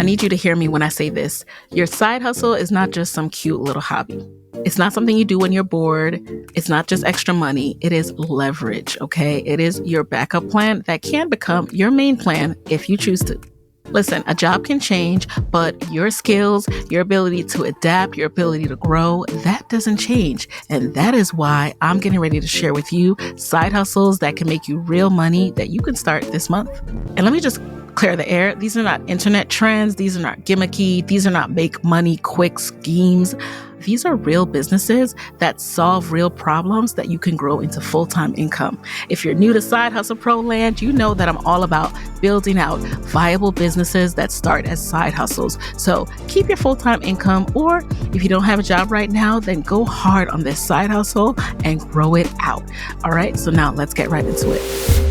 need you to hear me when I say this. Your side hustle is not just some cute little hobby. It's not something you do when you're bored. It's not just extra money. It is leverage, okay? It is your backup plan that can become your main plan if you choose to. Listen, a job can change, but your skills, your ability to adapt, your ability to grow, that doesn't change. And that is why I'm getting ready to share with you side hustles that can make you real money that you can start this month. And let me just clear the air. These are not internet trends. These are not gimmicky. These are not make money quick schemes. These are real businesses that solve real problems that you can grow into full-time income. If you're new to Side Hustle Pro land, you know that I'm all about building out viable businesses that start as side hustles. So keep your full-time income, or if you don't have a job right now, then go hard on this side hustle and grow it out. All right, so now let's get right into it.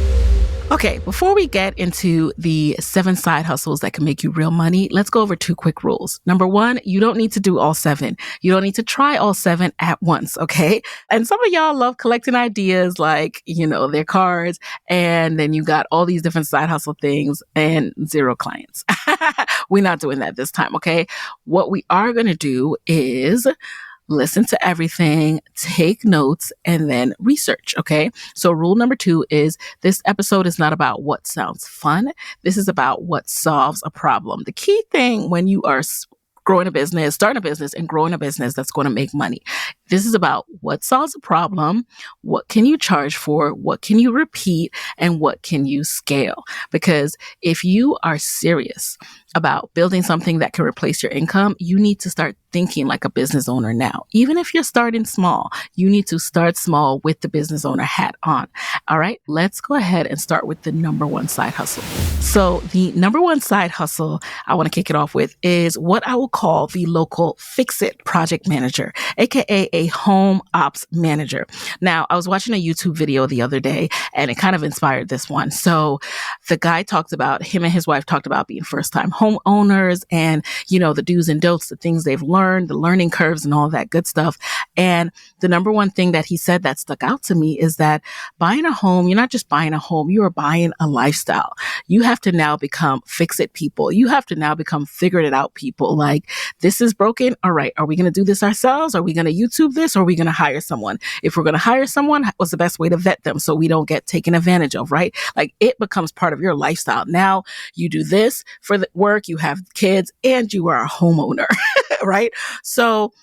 Okay, before we get into the 7 side hustles that can make you real money, let's go over 2 quick rules. Number 1, you don't need to do all 7. You don't need to try all 7 at once, okay? And some of y'all love collecting ideas like, their cards, and then you got all these different side hustle things and 0 clients. We're not doing that this time, okay? What we are going to do is listen to everything, take notes, and then research, okay? So rule number 2 is this episode is not about what sounds fun. This is about what solves a problem. The key thing when you are growing a business, starting a business, and growing a business that's going to make money. This is about what solves a problem, what can you charge for, what can you repeat, and what can you scale. Because if you are serious about building something that can replace your income, you need to start thinking like a business owner now. Even if you're starting small, you need to start small with the business owner hat on. All right, let's go ahead and start with the number 1 side hustle. So the number 1 side hustle I want to kick it off with is what I will call the local fix-it project manager, aka a home ops manager. Now, I was watching a YouTube video the other day and it kind of inspired this one. So the guy him and his wife talked about being first-time homeowners and, the do's and don'ts, the things they've learned, the learning curves and all that good stuff. And the number 1 thing that he said that stuck out to me is that buying a home, you're not just buying a home, you are buying a lifestyle. You have to now become fix-it people. You have to now become figured it out people. Like, this is broken. All right, are we going to do this ourselves? Are we going to YouTube this? Or are we going to hire someone? If we're going to hire someone, what's the best way to vet them so we don't get taken advantage of, right? Like, it becomes part of your lifestyle. Now you do this for the work, you have kids, and you are a homeowner, right? So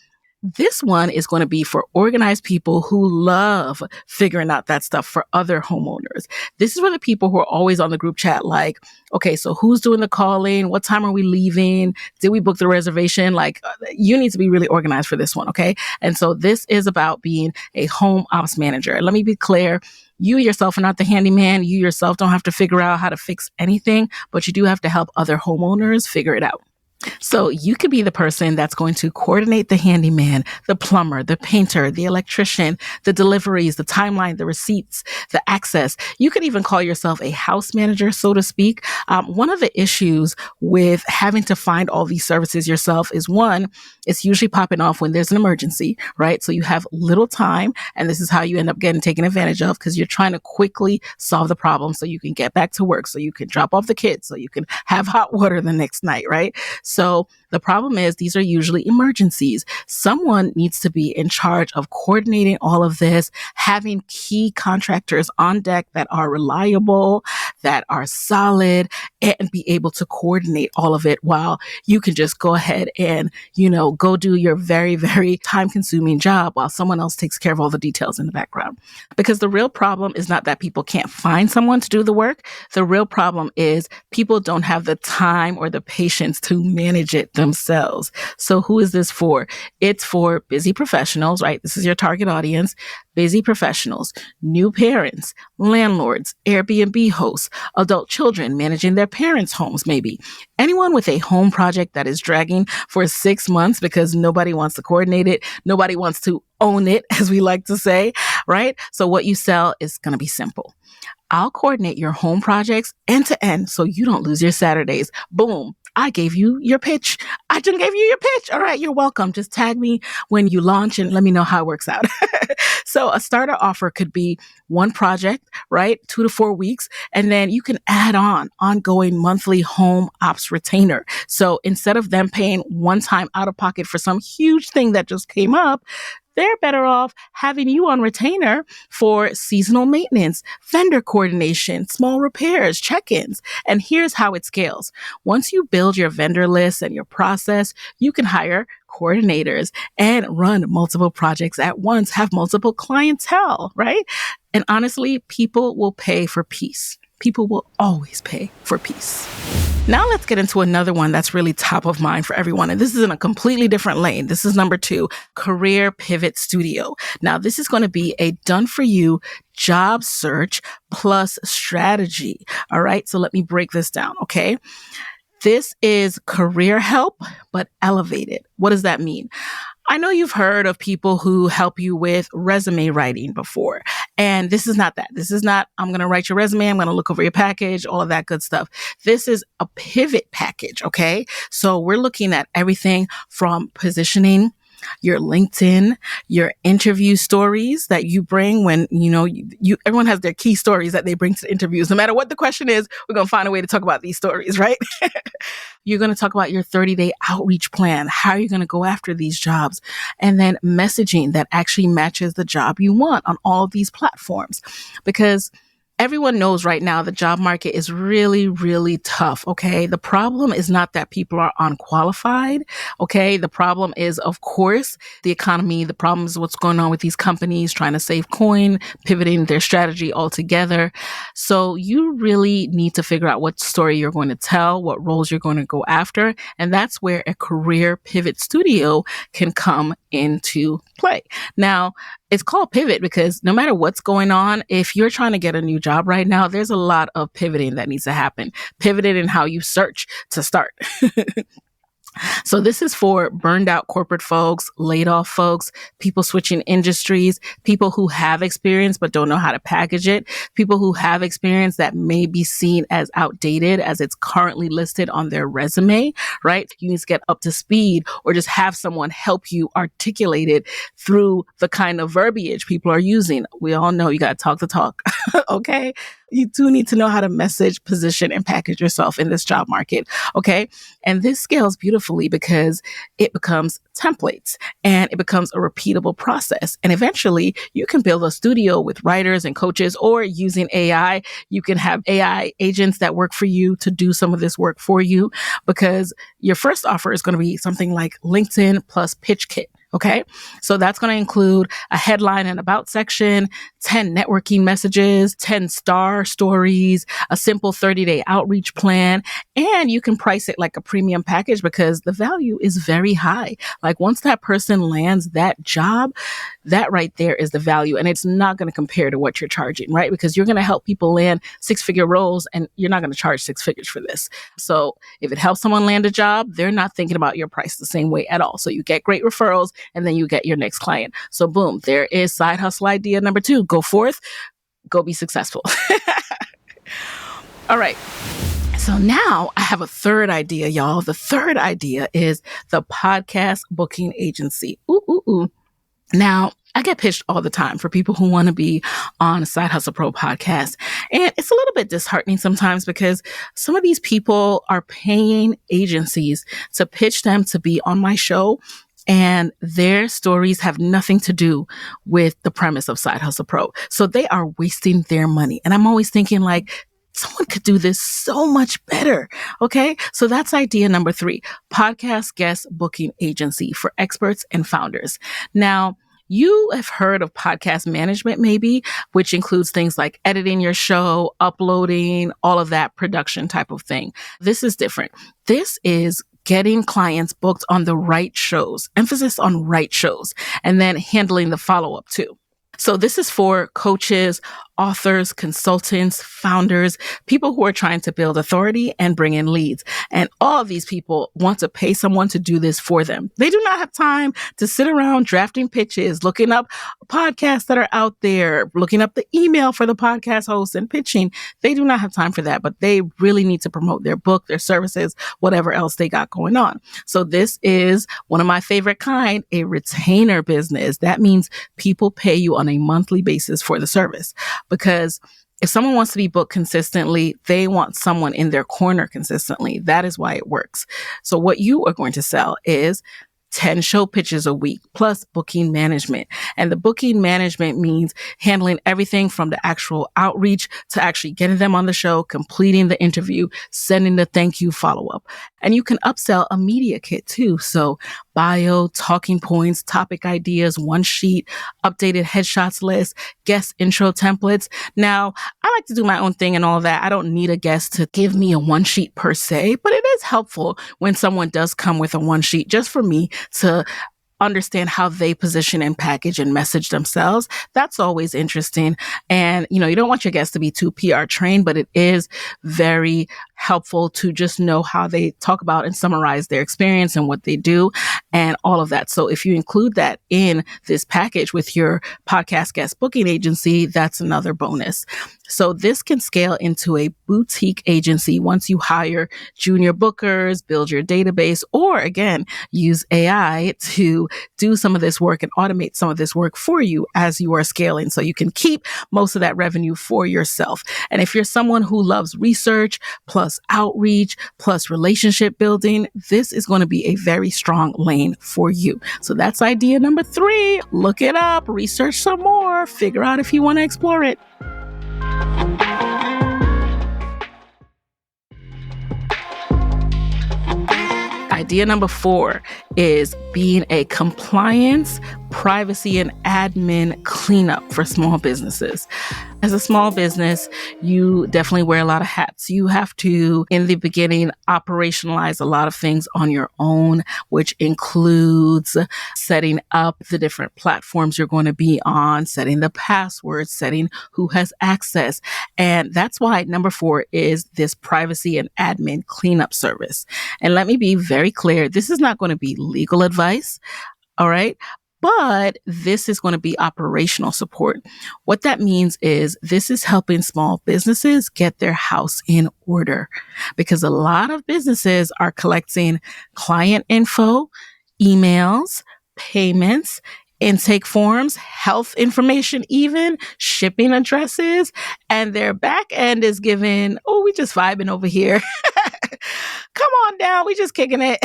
this one is going to be for organized people who love figuring out that stuff for other homeowners. This is for the people who are always on the group chat like, okay, so who's doing the calling? What time are we leaving? Did we book the reservation? Like, you need to be really organized for this one, okay? And so this is about being a home ops manager. And let me be clear. You yourself are not the handyman. You yourself don't have to figure out how to fix anything, but you do have to help other homeowners figure it out. So you could be the person that's going to coordinate the handyman, the plumber, the painter, the electrician, the deliveries, the timeline, the receipts, the access. You could even call yourself a house manager, so to speak. One of the issues with having to find all these services yourself is, one, it's usually popping off when there's an emergency, right? So you have little time, and this is how you end up getting taken advantage of because you're trying to quickly solve the problem so you can get back to work, so you can drop off the kids, so you can have hot water the next night, right? So the problem is these are usually emergencies. Someone needs to be in charge of coordinating all of this, having key contractors on deck that are reliable, that are solid, and be able to coordinate all of it while you can just go ahead and, go do your very, very time-consuming job while someone else takes care of all the details in the background. Because the real problem is not that people can't find someone to do the work. The real problem is people don't have the time or the patience to manage it themselves. So who is this for? It's for busy professionals, right? This is your target audience. Busy professionals, new parents, landlords, Airbnb hosts, adult children managing their parents' homes, maybe. Anyone with a home project that is dragging for 6 months because nobody wants to coordinate it, nobody wants to own it, as we like to say, right? So what you sell is going to be simple. I'll coordinate your home projects end to end so you don't lose your Saturdays. Boom. I gave you your pitch. I just gave you your pitch. All right, you're welcome. Just tag me when you launch and let me know how it works out. So a starter offer could be one project, right? 2 to 4 weeks. And then you can add on ongoing monthly home ops retainer. So instead of them paying one time out of pocket for some huge thing that just came up, they're better off having you on retainer for seasonal maintenance, vendor coordination, small repairs, check-ins. And here's how it scales. Once you build your vendor list and your process, you can hire coordinators and run multiple projects at once, have multiple clientele, right? And honestly, people will pay for peace. People will always pay for peace. Now let's get into another one that's really top of mind for everyone. And this is in a completely different lane. This is number 2, Career Pivot Studio. Now this is going to be a done-for-you job search plus strategy. All right. So let me break this down. Okay. This is career help, but elevated. What does that mean? I know you've heard of people who help you with resume writing before. And this is not that. This is not, I'm going to write your resume. I'm going to look over your package, all of that good stuff. This is a pivot package. Okay. So we're looking at everything from positioning, your LinkedIn, your interview stories that you bring when, everyone has their key stories that they bring to the interviews. No matter what the question is, we're going to find a way to talk about these stories, right? You're going to talk about your 30-day outreach plan. How are you going to go after these jobs? And then messaging that actually matches the job you want on all of these platforms. Because everyone knows right now the job market is really, really tough. Okay. The problem is not that people are unqualified. Okay. The problem is, of course, the economy. The problem is what's going on with these companies trying to save coin, pivoting their strategy altogether. So you really need to figure out what story you're going to tell, what roles you're going to go after. And that's where a career pivot studio can come into play. Now, it's called pivot because no matter what's going on, if you're trying to get a new job right now, there's a lot of pivoting that needs to happen. Pivoting in how you search to start. So this is for burned out corporate folks, laid off folks, people switching industries, people who have experience but don't know how to package it, people who have experience that may be seen as outdated as it's currently listed on their resume, right? You need to get up to speed or just have someone help you articulate it through the kind of verbiage people are using. We all know you got to talk the talk, okay? You do need to know how to message, position, and package yourself in this job market. Okay. And this scales beautifully because it becomes templates and it becomes a repeatable process. And eventually you can build a studio with writers and coaches, or using AI, you can have AI agents that work for you to do some of this work for you, because your first offer is going to be something like LinkedIn plus pitch kit. Okay. So that's going to include a headline and about section, 10 networking messages, 10 star stories, a simple 30-day outreach plan. And you can price it like a premium package because the value is very high. Like once that person lands that job, that right there is the value. And it's not going to compare to what you're charging, right? Because you're going to help people land 6-figure roles and you're not going to charge 6 figures for this. So if it helps someone land a job, they're not thinking about your price the same way at all. So you get great referrals and then you get your next client. So boom, there is side hustle idea number 2. Go forth, go be successful. All right. So now I have a third idea, y'all. The third idea is the podcast booking agency. Now, I get pitched all the time for people who want to be on a Side Hustle Pro podcast. And it's a little bit disheartening sometimes because some of these people are paying agencies to pitch them to be on my show. And their stories have nothing to do with the premise of Side Hustle Pro. So they are wasting their money. And I'm always thinking like, someone could do this so much better. Okay. So that's idea number 3, podcast guest booking agency for experts and founders. Now, you have heard of podcast management, maybe, which includes things like editing your show, uploading, all of that production type of thing. This is different. This is getting clients booked on the right shows, emphasis on right shows, and then handling the follow-up too. So this is for coaches, authors, consultants, founders, people who are trying to build authority and bring in leads. And all of these people want to pay someone to do this for them. They do not have time to sit around drafting pitches, looking up podcasts that are out there, looking up the email for the podcast host and pitching. They do not have time for that, but they really need to promote their book, their services, whatever else they got going on. So this is one of my favorite kind, a retainer business. That means people pay you on a monthly basis for the service, because if someone wants to be booked consistently, they want someone in their corner consistently. That is why it works. So what you are going to sell is 10 show pitches a week plus booking management. And the booking management means handling everything from the actual outreach to actually getting them on the show, completing the interview, sending the thank you follow-up. And you can upsell a media kit too. So bio, talking points, topic ideas, one sheet, updated headshots list, guest intro templates. Now, I like to do my own thing and all that. I don't need a guest to give me a one sheet per se, but it is helpful when someone does come with a one sheet just for me to understand how they position and package and message themselves. That's always interesting. And, you don't want your guests to be too PR trained, but it is very helpful to just know how they talk about and summarize their experience and what they do and all of that. So if you include that in this package with your podcast guest booking agency, that's another bonus. So this can scale into a boutique agency once you hire junior bookers, build your database, or again, use AI to do some of this work and automate some of this work for you as you are scaling. So you can keep most of that revenue for yourself. And if you're someone who loves research plus outreach plus relationship building, this is going to be a very strong lane for you. So that's idea number 3. Look it up, research some more, figure out if you want to explore it. Idea number 4 is being a compliance, privacy, and admin cleanup for small businesses. As a small business, you definitely wear a lot of hats. You have to, in the beginning, operationalize a lot of things on your own, which includes setting up the different platforms you're going to be on, setting the passwords, setting who has access. And that's why number 4 is this privacy and admin cleanup service. And let me be very clear, this is not going to be legal advice. All right. But this is going to be operational support. What that means is this is helping small businesses get their house in order, because a lot of businesses are collecting client info, emails, payments, intake forms, health information, even shipping addresses, and their back end is giving, oh, we just vibing over here. Come on down, we just kicking it.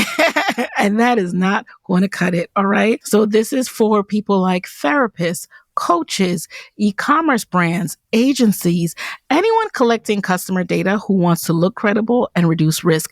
And that is not going to cut it, all right? So this is for people like therapists, coaches, e-commerce brands, agencies, anyone collecting customer data who wants to look credible and reduce risk.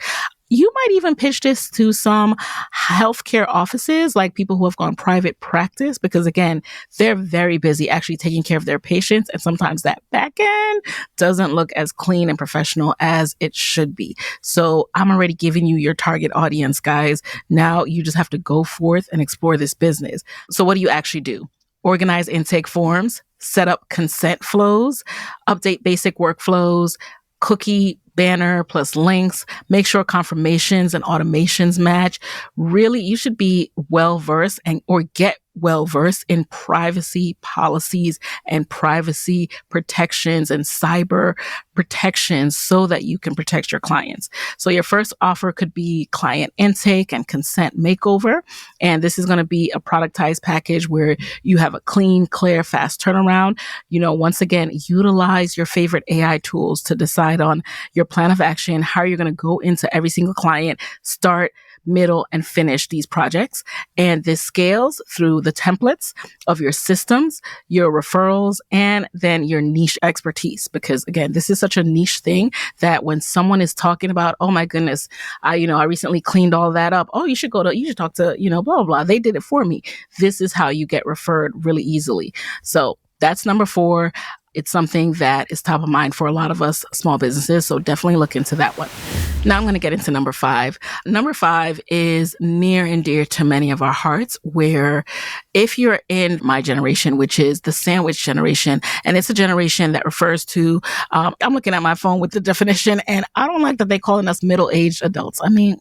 You might even pitch this to some healthcare offices, like people who have gone private practice, because again, they're very busy actually taking care of their patients. And sometimes that back end doesn't look as clean and professional as it should be. So I'm already giving you your target audience, guys. Now you just have to go forth and explore this business. So what do you actually do? Organize intake forms, set up consent flows, update basic workflows, cookie banner plus links, make sure confirmations and automations match. Really, you should be well-versed or get well-versed in privacy policies and privacy protections and cyber protections so that you can protect your clients. So your first offer could be client intake and consent makeover. And this is going to be a productized package where you have a clean, clear, fast turnaround. Once again, utilize your favorite AI tools to decide on your plan of action, how you're going to go into every single client, start, middle, and finish these projects. And this scales through the templates of your systems, your referrals, and then your niche expertise. Because again, this is such a niche thing that when someone is talking about, oh my goodness, I recently cleaned all that up. Oh, you should talk to, blah, blah, blah. They did it for me. This is how you get referred really easily. So that's number 4. It's something that is top of mind for a lot of us small businesses. So definitely look into that one. Now I'm going to get into number 5. Number 5 is near and dear to many of our hearts, where if you're in my generation, which is the sandwich generation, and it's a generation that refers to, I'm looking at my phone with the definition, and I don't like that they're calling us middle-aged adults. I mean,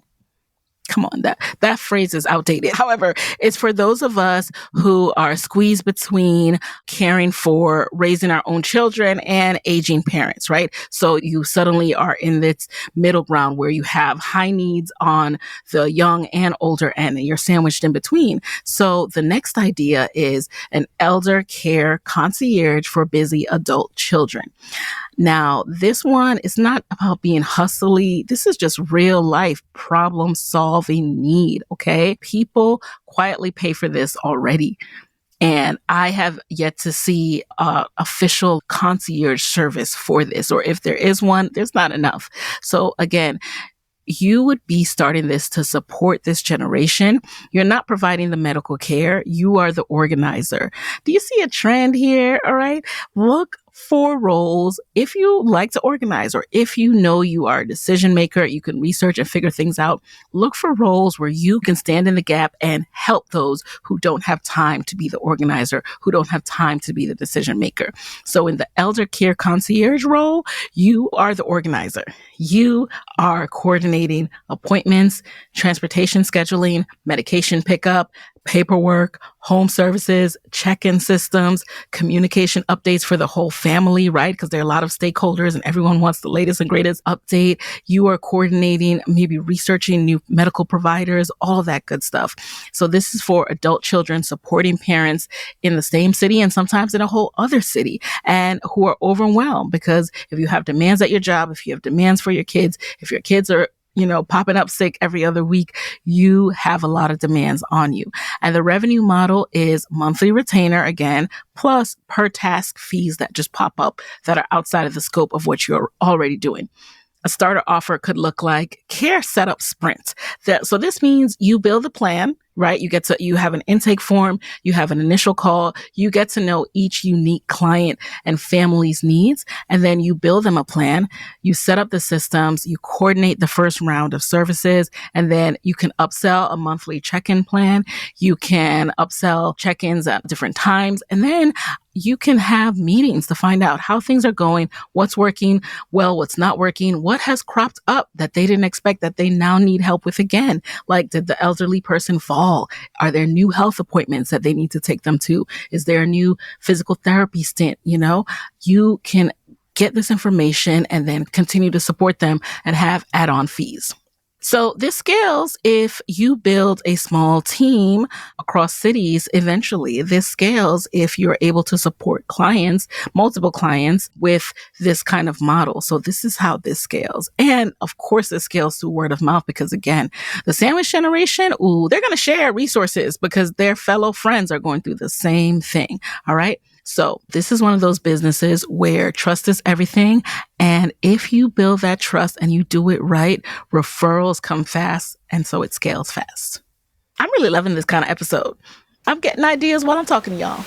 come on, that phrase is outdated. However, it's for those of us who are squeezed between caring for raising our own children and aging parents, right? So you suddenly are in this middle ground where you have high needs on the young and older end, and you're sandwiched in between. So the next idea is an elder care concierge for busy adult children. Now, this one is not about being hustly. This is just real life problem solving need. Okay. People quietly pay for this already. And I have yet to see official concierge service for this, or if there is one, there's not enough. So again, you would be starting this to support this generation. You're not providing the medical care. You are the organizer. Do you see a trend here? All right. Look for roles. If you like to organize, or if you know you are a decision maker, you can research and figure things out. Look for roles where you can stand in the gap and help those who don't have time to be the organizer, who don't have time to be the decision maker. So in the elder care concierge role, you are the organizer. You are coordinating appointments, transportation scheduling, medication pickup, paperwork, home services, check-in systems, communication updates for the whole family, right? Because there are a lot of stakeholders and everyone wants the latest and greatest update. You are coordinating, maybe researching new medical providers, all of that good stuff. So this is for adult children supporting parents in the same city and sometimes in a whole other city, and who are overwhelmed because if you have demands at your job, if you have demands for your kids, if your kids are popping up sick every other week, you have a lot of demands on you. And the revenue model is monthly retainer again, plus per task fees that just pop up that are outside of the scope of what you're already doing. A starter offer could look like care setup sprints. So this means you build a plan, right? You have an intake form, you have an initial call, you get to know each unique client and family's needs, and then you build them a plan. You set up the systems, you coordinate the first round of services, and then you can upsell a monthly check-in plan. You can upsell check-ins at different times, and then you can have meetings to find out how things are going, what's working well, what's not working, what has cropped up that they didn't expect that they now need help with again. Like, did the elderly person fall? Are there new health appointments that they need to take them to? Is there a new physical therapy stint? You can get this information and then continue to support them and have add-on fees. So this scales if you build a small team across cities eventually. This scales if you're able to support clients, multiple clients, with this kind of model. So this is how this scales. And of course, it scales through word of mouth because, again, the sandwich generation, they're going to share resources because their fellow friends are going through the same thing. All right. So this is one of those businesses where trust is everything. And if you build that trust and you do it right, referrals come fast. And so it scales fast. I'm really loving this kind of episode. I'm getting ideas while I'm talking to y'all.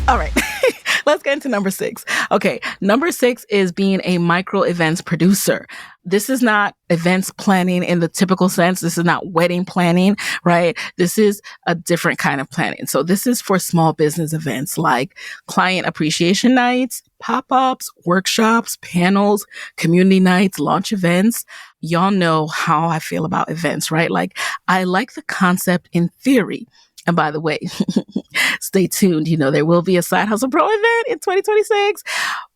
All right. Let's get into number 6. Okay. Number 6 is being a micro events producer. This is not events planning in the typical sense. This is not wedding planning, right? This is a different kind of planning. So this is for small business events like client appreciation nights, pop-ups, workshops, panels, community nights, launch events. Y'all know how I feel about events, right? Like, I like the concept in theory. And by the way, stay tuned. There will be a Side Hustle Pro event in 2026.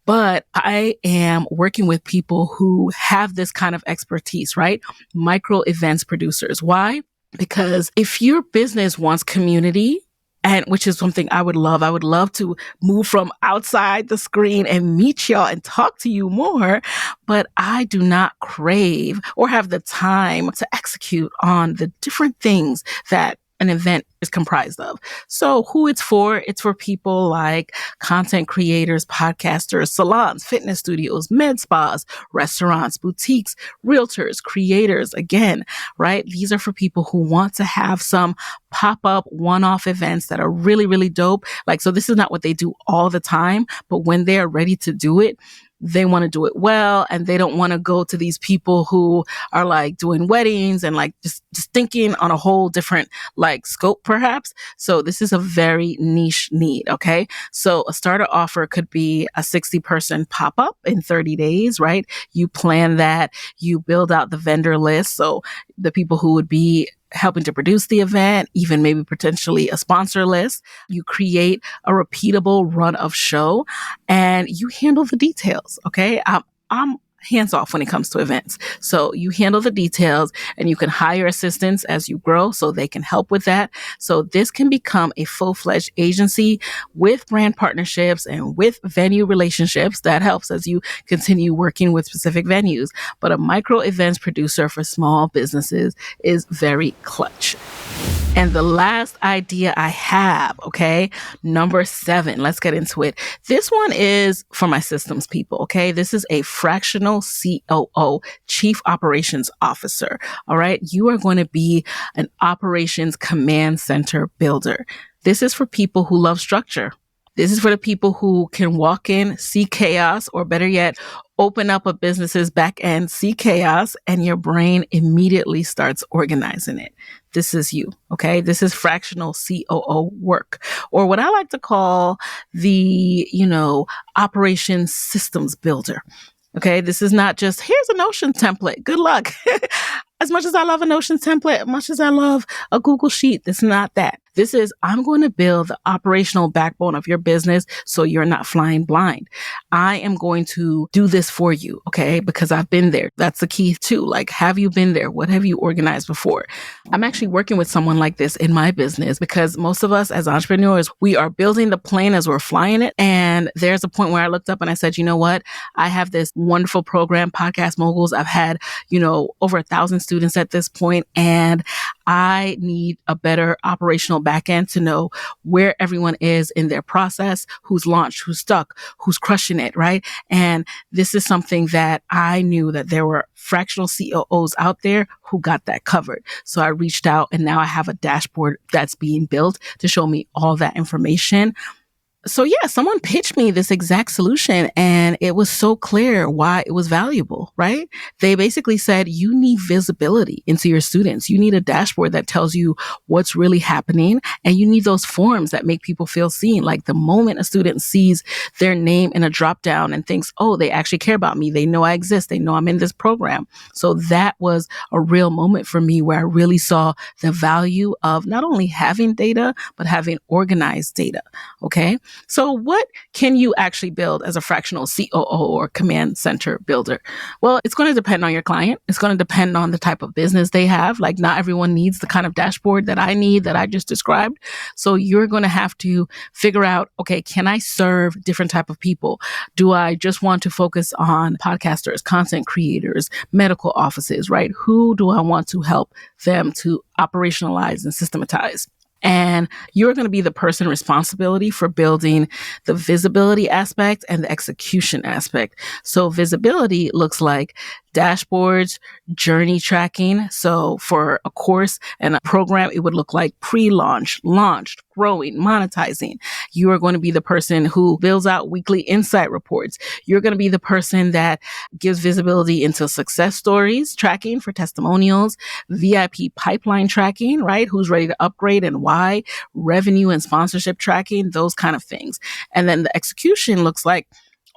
But I am working with people who have this kind of expertise, right? Micro events producers. Why? Because if your business wants community, and which is something I would love to move from outside the screen and meet y'all and talk to you more. But I do not crave or have the time to execute on the different things that an event is comprised of. So who it's for people like content creators, podcasters, salons, fitness studios, med spas, restaurants, boutiques, realtors, creators, again, right? These are for people who want to have some pop-up one-off events that are really, really dope. Like, so this is not what they do all the time, but when they are ready to do it, they want to do it well, and they don't want to go to these people who are like doing weddings and like just thinking on a whole different like scope perhaps. So this is a very niche need. Okay. So a starter offer could be a 60-person pop-up in 30 days, right? You plan that, you build out the vendor list. So the people who would be helping to produce the event, even maybe potentially a sponsor list. You create a repeatable run of show and you handle the details. Okay. I'm hands off when it comes to events. So you handle the details and you can hire assistants as you grow so they can help with that. So this can become a full-fledged agency with brand partnerships and with venue relationships that helps as you continue working with specific venues. But a micro events producer for small businesses is very clutch. And the last idea I have, okay, number 7, let's get into it. This one is for my systems people, okay? This is a fractional COO, Chief Operations Officer, all right? You are going to be an operations command center builder. This is for people who love structure. This is for the people who can walk in, see chaos, or better yet, open up a business's back end, see chaos, and your brain immediately starts organizing it. This is you, okay? This is fractional COO work, or what I like to call the, operations systems builder. Okay, this is not just, here's a Notion template. Good luck. As much as I love a Notion template, as much as I love a Google Sheet, this is not that. This is, I'm going to build the operational backbone of your business so you're not flying blind. I am going to do this for you, okay? Because I've been there. That's the key too. Like, have you been there? What have you organized before? I'm actually working with someone like this in my business because most of us as entrepreneurs, we are building the plane as we're flying it. And there's a point where I looked up and I said, you know what? I have this wonderful program, Podcast Moguls. I've had, over 1,000 students at this point, and I need a better operational backend to know where everyone is in their process, who's launched, who's stuck, who's crushing it, right? And this is something that I knew that there were fractional COOs out there who got that covered. So I reached out and now I have a dashboard that's being built to show me all that information. So yeah, someone pitched me this exact solution and it was so clear why it was valuable, right? They basically said, you need visibility into your students. You need a dashboard that tells you what's really happening, and you need those forms that make people feel seen. Like the moment a student sees their name in a drop down and thinks, oh, they actually care about me. They know I exist. They know I'm in this program. So that was a real moment for me where I really saw the value of not only having data, but having organized data. Okay. So what can you actually build as a fractional COO or command center builder? Well, it's going to depend on your client. It's going to depend on the type of business they have. Like not everyone needs the kind of dashboard that I need that I just described. So you're going to have to figure out, okay, can I serve different type of people? Do I just want to focus on podcasters, content creators, medical offices, right? Who do I want to help them to operationalize and systematize? And you're going to be the person responsibility for building the visibility aspect and the execution aspect. So visibility looks like dashboards, journey tracking. So for a course and a program, it would look like pre-launch, launched, growing, monetizing. You are going to be the person who builds out weekly insight reports. You're going to be the person that gives visibility into success stories, tracking for testimonials, VIP pipeline tracking, right? Who's ready to upgrade and why, revenue and sponsorship tracking, those kind of things. And then the execution looks like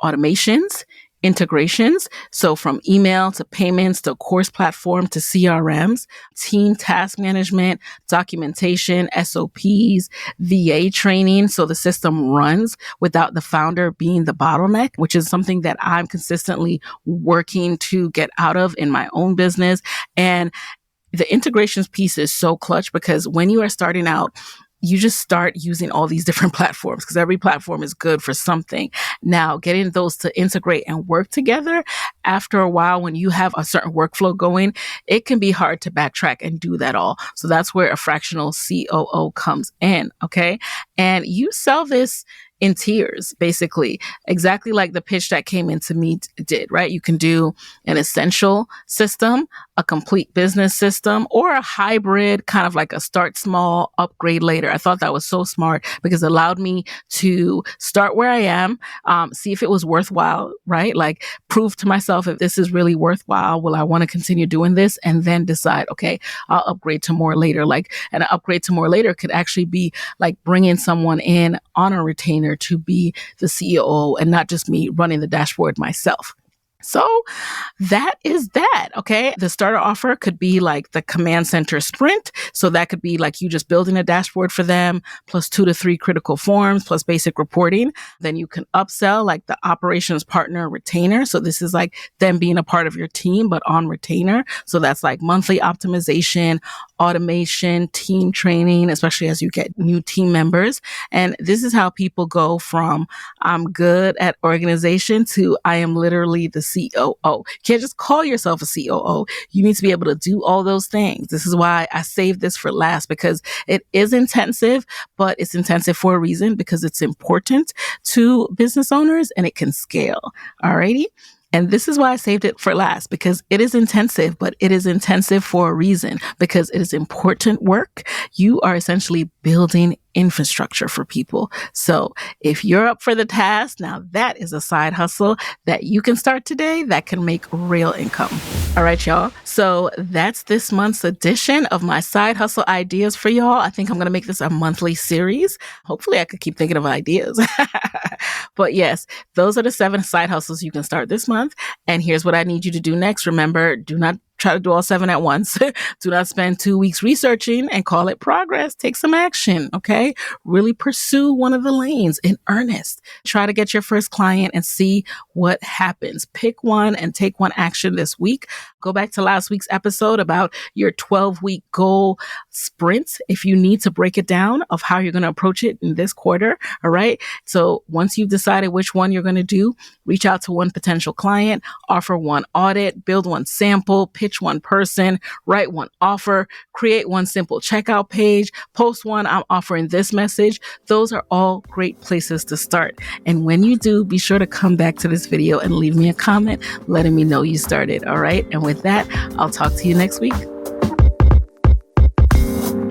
automations, integrations. So from email to payments to course platform to CRMs, team task management, documentation, SOPs, VA training. So the system runs without the founder being the bottleneck, which is something that I'm consistently working to get out of in my own business. And the integrations piece is so clutch because when you are starting out, you just start using all these different platforms because every platform is good for something. Now, getting those to integrate and work together, after a while, when you have a certain workflow going, it can be hard to backtrack and do that all. So that's where a fractional COO comes in. Okay. And you sell this in tiers, basically, exactly like the pitch that came into me did, right? You can do an essential system, a complete business system, or a hybrid, kind of like a start small, upgrade later. I thought that was so smart because it allowed me to start where I am, see if it was worthwhile, right? Like prove to myself if this is really worthwhile. Will I want to continue doing this? And then decide, okay, I'll upgrade to more later. Like, and an upgrade to more later could actually be like bringing someone in on a retainer to be the CEO and not just me running the dashboard myself. So that is that. Okay. The starter offer could be like the command center sprint. So that could be like you just building a dashboard for them, plus 2 to 3 critical forms, plus basic reporting. Then you can upsell like the operations partner retainer. So this is like them being a part of your team, but on retainer. So that's like monthly optimization, automation, team training, especially as you get new team members. And this is how people go from I'm good at organization to I am literally the COO. You can't just call yourself a COO. You need to be able to do all those things. This is why I saved this for last, because it is intensive, but it's intensive for a reason, because it's important to business owners and it can scale. Alrighty. And this is why I saved it for last, because it is intensive, but it is intensive for a reason, because it is important work. You are essentially building infrastructure for people. So if you're up for the task, now that is a side hustle that you can start today that can make real income. All right, y'all. So that's this month's edition of my side hustle ideas for y'all. I think I'm going to make this a monthly series. Hopefully I could keep thinking of ideas. But yes, those are the 7 side hustles you can start this month. And here's what I need you to do next. Remember, do not try to do all 7 at once. Do not spend 2 weeks researching and call it progress. Take some action, okay? Really pursue one of the lanes in earnest. Try to get your first client and see what happens. Pick one and take one action this week. Go back to last week's episode about your 12-week goal sprint if you need to break it down of how you're going to approach it in this quarter, all right? So once you've decided which one you're going to do, reach out to one potential client, offer one audit, build one sample, pitch one person, write one offer, create one simple checkout page, post one, I'm offering this message. Those are all great places to start. And when you do, be sure to come back to this video and leave me a comment letting me know you started. All right. And with that, I'll talk to you next week.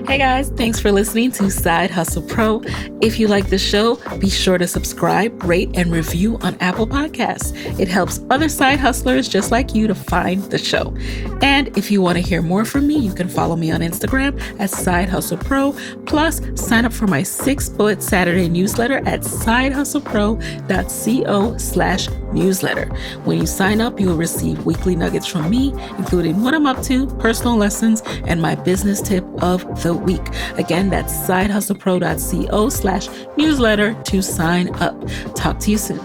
Hey guys, thanks for listening to Side Hustle Pro. If you like the show, be sure to subscribe, rate, and review on Apple Podcasts. It helps other side hustlers just like you to find the show. And if you want to hear more from me, you can follow me on Instagram at Side Hustle Pro. Plus, sign up for my 6-bullet Saturday newsletter at sidehustlepro.co/newsletter. When you sign up, you will receive weekly nuggets from me, including what I'm up to, personal lessons, and my business tip of the week. Again, that's sidehustlepro.co/newsletter to sign up. Talk to you soon.